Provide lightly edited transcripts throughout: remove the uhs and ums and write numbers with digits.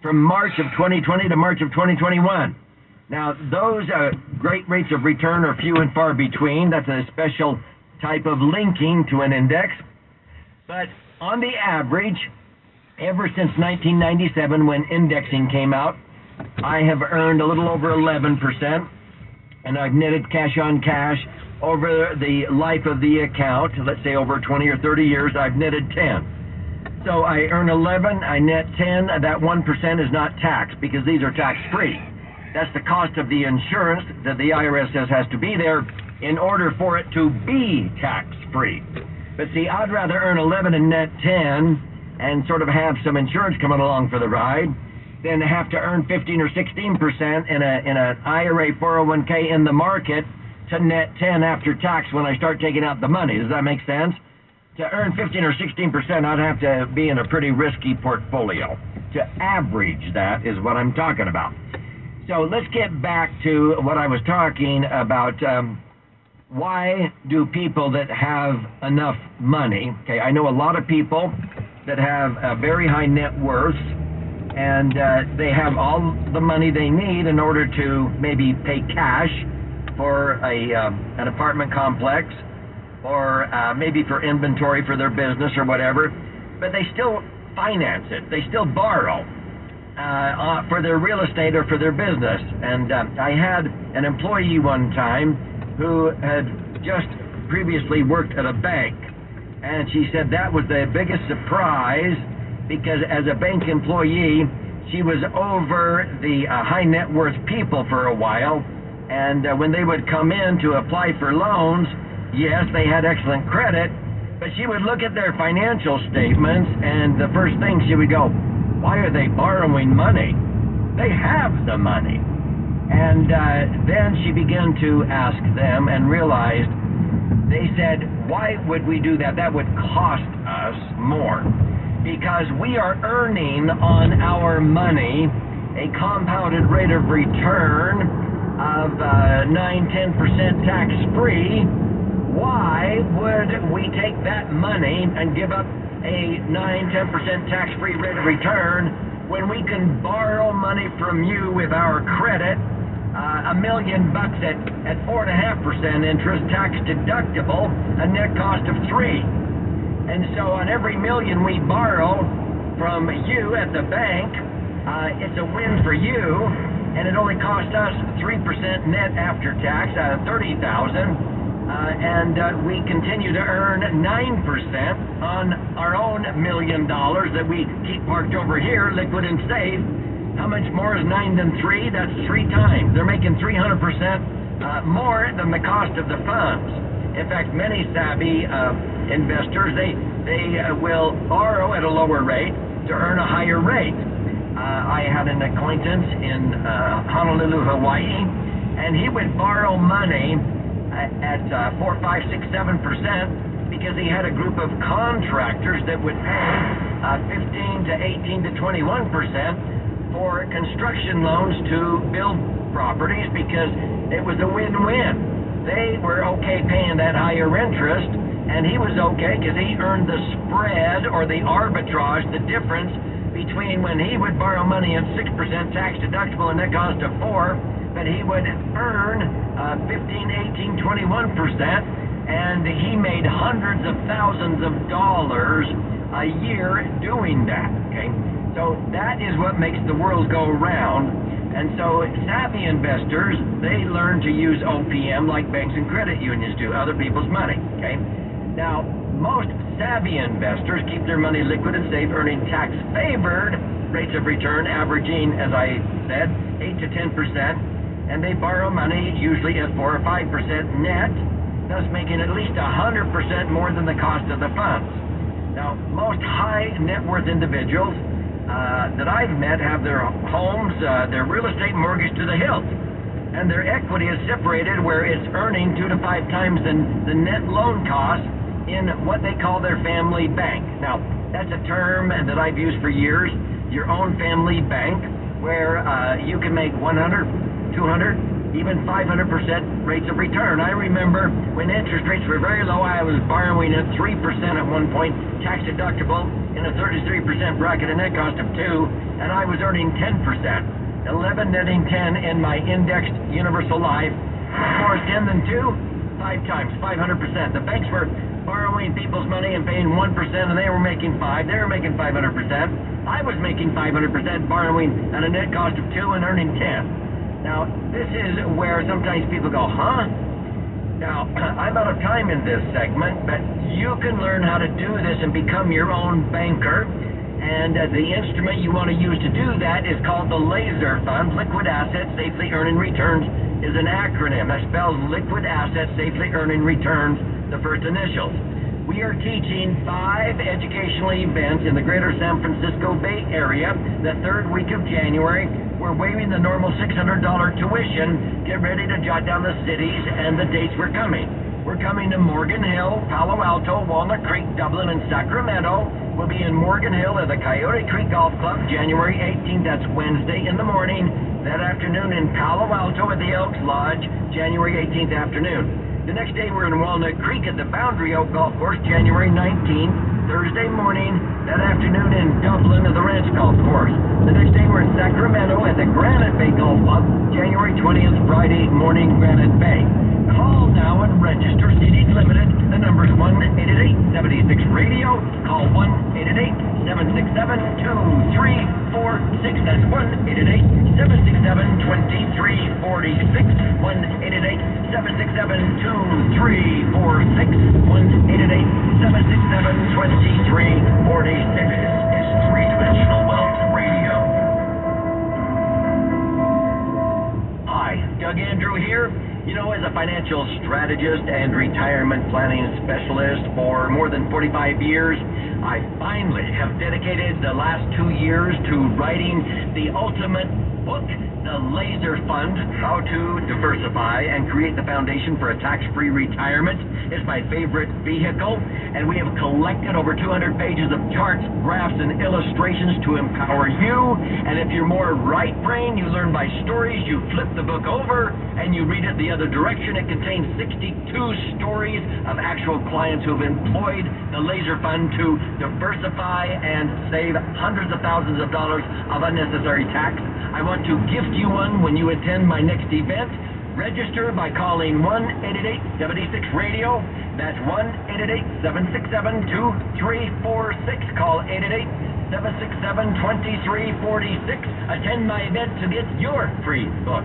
from March of 2020 to March of 2021. Now, those great rates of return are few and far between. That's a special type of linking to an index. But on the average, ever since 1997 when indexing came out, I have earned a little over 11%, and I've netted cash on cash over the life of the account. Let's say over 20 or 30 years, I've netted 10. So I earn 11, I net 10. That 1% is not taxed because these are tax-free. That's the cost of the insurance that the IRS says has to be there in order for it to be tax-free. But see, I'd rather earn 11 and net 10 and sort of have some insurance coming along for the ride than have to earn 15 or 16% in an IRA 401k in the market to net 10 after tax when I start taking out the money. Does that make sense? To earn 15 or 16%, I'd have to be in a pretty risky portfolio. To average that is what I'm talking about. So let's get back to what I was talking about. Why do people that have enough money, okay, I know a lot of people that have a very high net worth, and they have all the money they need in order to maybe pay cash for an apartment complex, or maybe for inventory for their business or whatever, but they still finance it. They still borrow for their real estate or for their business. And I had an employee one time who had just previously worked at a bank, and she said that was the biggest surprise, because as a bank employee, she was over the high net worth people for a while, and when they would come in to apply for loans, yes, they had excellent credit, but she would look at their financial statements, and the first thing she would go, why are they borrowing money? They have the money. And then she began to ask them and realized, they said, why would we do that? That would cost us more. Because we are earning on our money a compounded rate of return of 9-10% tax-free. Why would we take that money and give up a 9-10% tax-free rate of return when we can borrow money from you with our credit, $1 million at 4.5% interest, tax deductible, a net cost of 3. And so on every million we borrow from you at the bank, it's a win for you, and it only cost us 3% net after tax, $30,000. And we continue to earn 9% on our own $1 million that we keep parked over here, liquid and safe. How much more is 9 than 3? That's 3 times. They're making 300% more than the cost of the funds. In fact, many savvy investors, they will borrow at a lower rate to earn a higher rate. I had an acquaintance in Honolulu, Hawaii, and he would borrow money at 4, 5, 6, 7% because he had a group of contractors that would pay 15 to 18 to 21% for construction loans to build properties, because it was a win-win. They were okay paying that higher interest, and he was okay because he earned the spread or the arbitrage, the difference between when he would borrow money at 6% tax deductible and net cost of 4%, but he would earn 15, 18, 21%, and he made hundreds of thousands of dollars a year doing that, okay? So that is what makes the world go round. And so savvy investors, they learn to use OPM like banks and credit unions do, other people's money, okay? Now, most savvy investors keep their money liquid and safe, earning tax-favored rates of return, averaging, as I said, 8 to 10%, and they borrow money usually at 4 or 5% net, thus making at least 100% more than the cost of the funds. Now, most high net worth individuals that I've met have their homes, their real estate mortgaged to the hilt, and their equity is separated where it's earning 2 to 5 times the net loan cost in what they call their family bank. Now, that's a term that I've used for years, your own family bank, where you can make 100, 200, even 500% rates of return. I remember when interest rates were very low, I was borrowing at 3% at one point, tax deductible, in a 33% bracket, a net cost of 2, and I was earning 10%. 11 netting 10 in my indexed universal life. More 10 than 2, 5 times, 500%. The banks were borrowing people's money and paying 1%, and they were making 5. They were making 500%. I was making 500% borrowing at a net cost of 2 and earning 10. Now, this is where sometimes people go, huh? Now, I'm out of time in this segment, but you can learn how to do this and become your own banker. And the instrument you want to use to do that is called the Laser Fund. Liquid Assets Safely Earning Returns is an acronym. That spells Liquid Assets Safely Earning Returns, the first initials. We are teaching 5 educational events in the greater San Francisco Bay Area the 3rd week of January. We're waiving the normal $600 tuition. Get ready to jot down the cities and the dates we're coming. We're coming to Morgan Hill, Palo Alto, Walnut Creek, Dublin, and Sacramento. We'll be in Morgan Hill at the Coyote Creek Golf Club, January 18th. That's Wednesday in the morning. That afternoon in Palo Alto at the Elks Lodge, January 18th afternoon. The next day we're in Walnut Creek at the Boundary Oak Golf Course, January 19th. Thursday morning. That afternoon in Dublin at the Ranch Golf Course. The next day we're in Sacramento at the Granite Bay Golf Club, January 20th, Friday morning, Granite Bay. Call now and register. CDs limited. The number's 1-888-76-RADIO. Call 1-888-767-2346. That's 1-888-767-2346. 1-888-767-2346. 1-888-767-2346. This is Three-Dimensional Wealth Radio. Hi, Doug Andrew here. You know, as a financial strategist and retirement planning specialist for more than 45 years, I finally have dedicated the last 2 years to writing the ultimate book, The Laser Fund, How to Diversify and Create the Foundation for a Tax-Free Retirement. Is my favorite vehicle, and we have collected over 200 pages of charts, graphs, and illustrations to empower you. And if you're more right brain, you learn by stories. You flip the book over and you read it the other direction. It contains 62 stories of actual clients who have employed the Laser Fund to diversify and save hundreds of thousands of dollars of unnecessary tax. I want to gift you one when you attend my next event. Register by calling 1-888-76-RADIO. That's 1-888-767-2346. Call 888-767-2346. Attend my event to get your free book.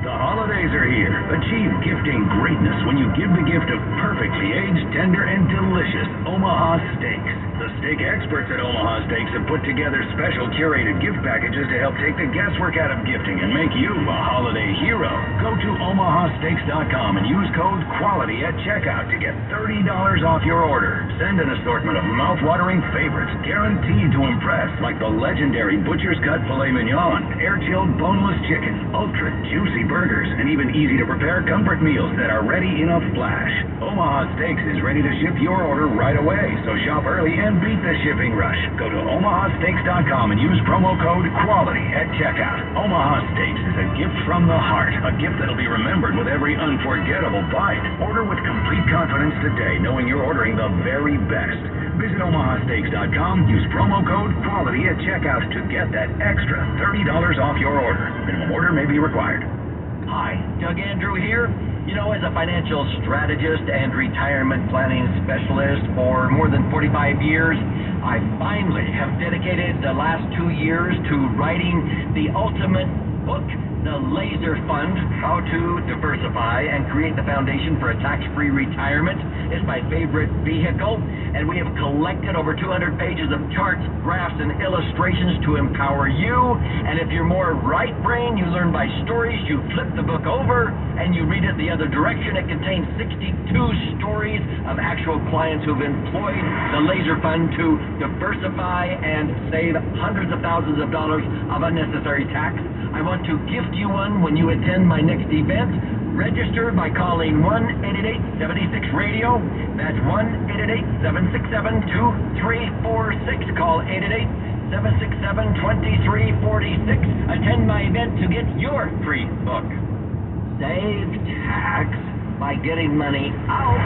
The holidays are here. Achieve gifting greatness when you give the gift of perfectly aged, tender, and delicious Omaha steaks. The steak experts at Omaha Steaks have put together special curated gift packages to help take the guesswork out of gifting and make you a holiday hero. Go to omahasteaks.com and use code QUALITY at checkout to get $30 off your order. Send an assortment of mouth-watering favorites guaranteed to impress, like the legendary Butcher's Cut Filet Mignon, air-chilled boneless chicken, ultra-juicy burgers, and even easy-to-prepare comfort meals that are ready in a flash. Omaha Steaks is ready to ship your order right away, so shop early and beat the shipping rush. Go to omahasteaks.com and use promo code QUALITY at checkout. Omaha Steaks is a gift from the heart, a gift that'll be remembered with every unforgettable bite. Order with complete confidence today, knowing you're ordering the very best. Visit omahasteaks.com, use promo code QUALITY at checkout to get that extra $30 off your order. Minimum order may be required. Hi, Doug Andrew here. You know, as a financial strategist and retirement planning specialist for more than 45 years, I finally have dedicated the last 2 years to writing the ultimate book, The Laser Fund, How to Diversify and Create the Foundation for a Tax-Free Retirement. Is my favorite vehicle, and we have collected over 200 pages of charts, graphs, and illustrations to empower you. And if you're more right brain, you learn by stories. You flip the book over and you read it the other direction. It contains 62 stories of actual clients who've employed the Laser Fund to diversify and save hundreds of thousands of dollars of unnecessary tax. I want to gift you one when you attend my next event. Register by calling 1-888-76-RADIO. That's 1-888-767-2346. Call 888-767-2346. Attend my event to get your free book. save tax by getting money out.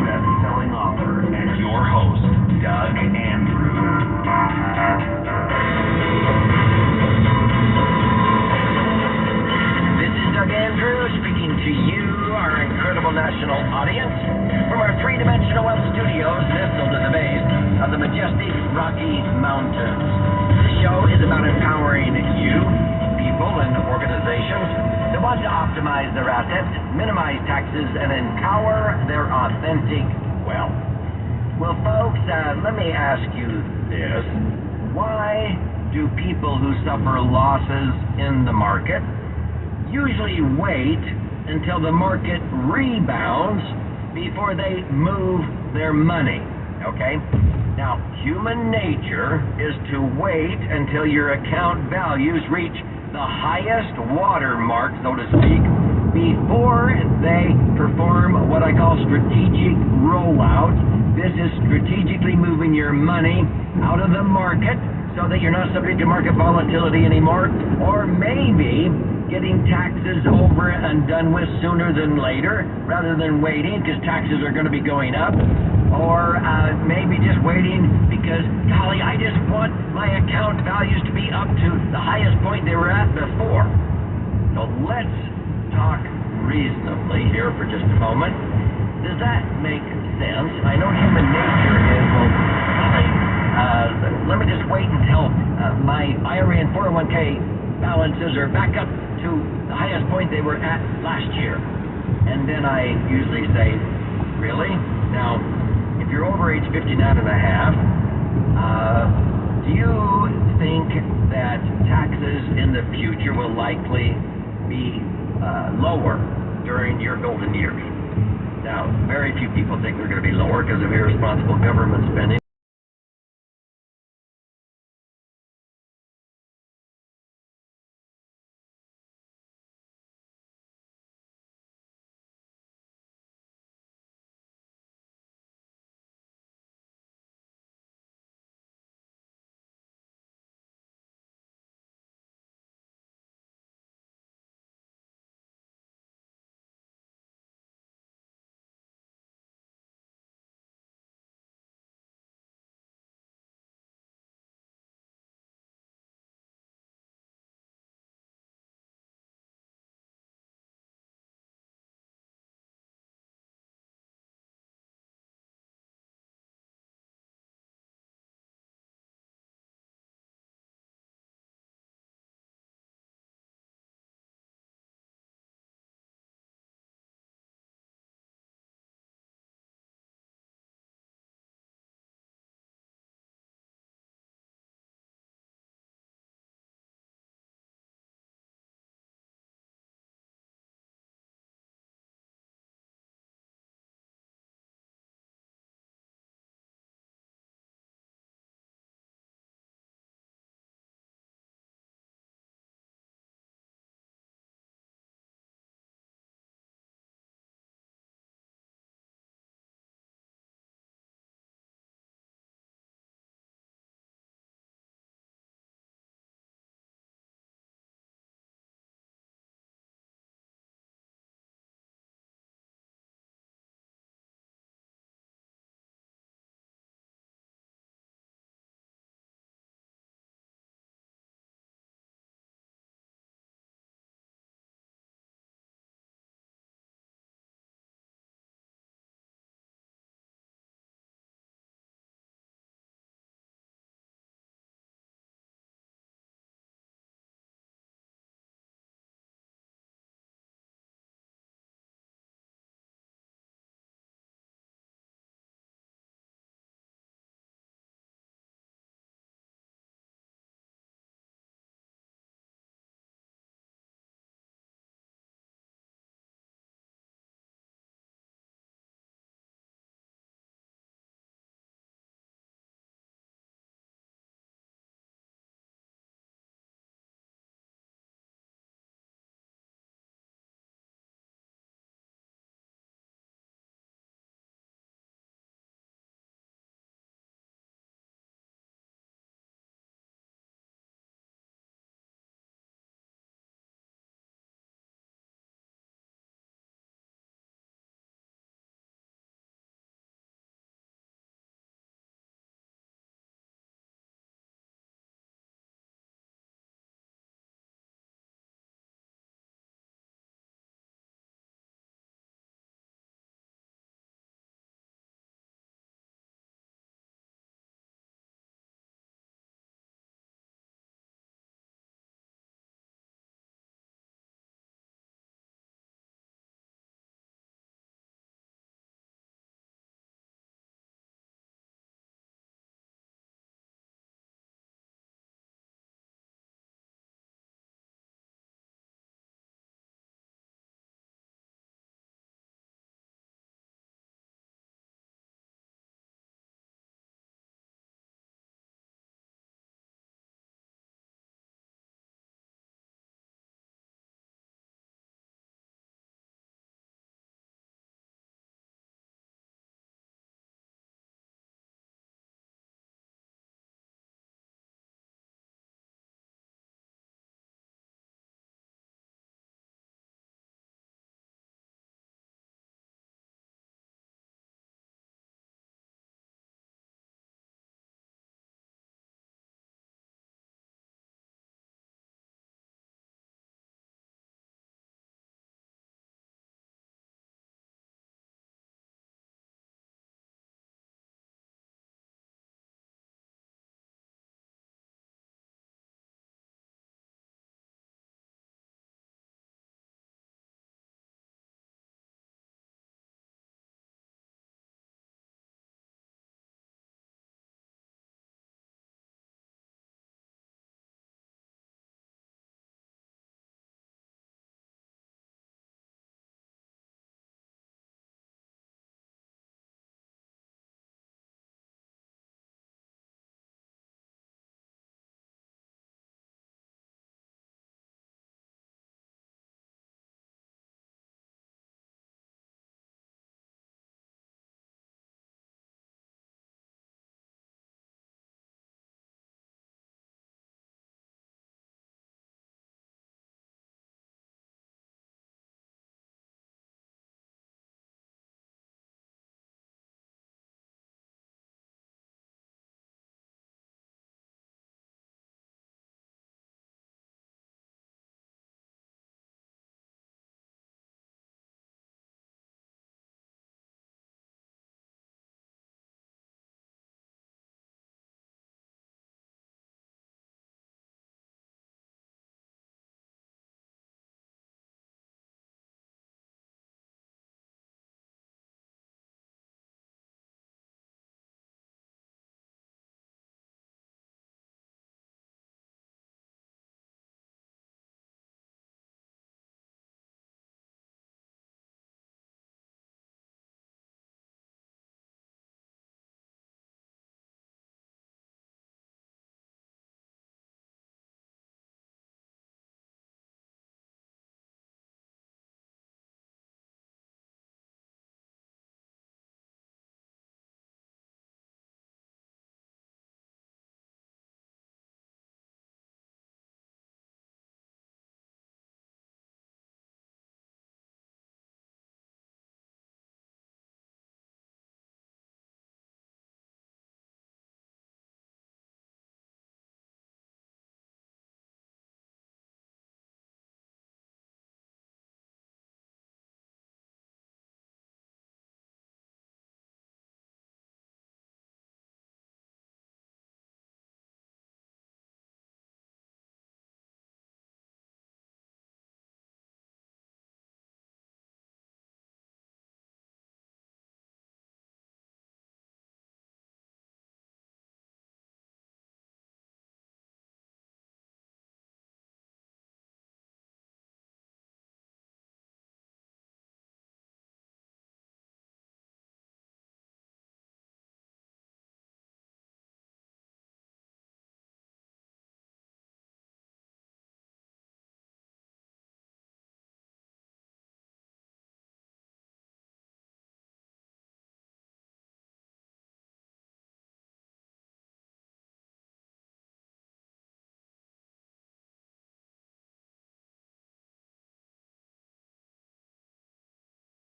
Best-selling author and your host, Doug Andrews. This is Doug Andrews speaking to you, our incredible national audience, from our three-dimensional wealth studios nestled at the base of the majestic Rocky Mountains. This show is about empowering you, people, and organizations that want to optimize their assets, minimize taxes, and empower their authentic wealth. Well, folks, let me ask you this. Why do people who suffer losses in the market usually wait until the market rebounds before they move their money? Okay? Now, human nature is to wait until your account values reach the highest watermark, so to speak, before they perform what I call strategic rollout. This is strategically moving your money out of the market so that you're not subject to market volatility anymore, or maybe getting taxes over and done with sooner than later rather than waiting because taxes are going to be going up, or maybe just waiting because, golly, I just want my account values to be up to the highest point they were at before. So let's talk reasonably here for just a moment. Does that make sense? I know human nature is, well, golly, let me just wait until my IRA and 401k balances are back up to the highest point they were at last year. And then I usually say, really? Now, if you're over age 59 and a half, do you think that taxes in the future will likely be lower during your golden years? Now, very few people think they're going to be lower because of irresponsible government spending.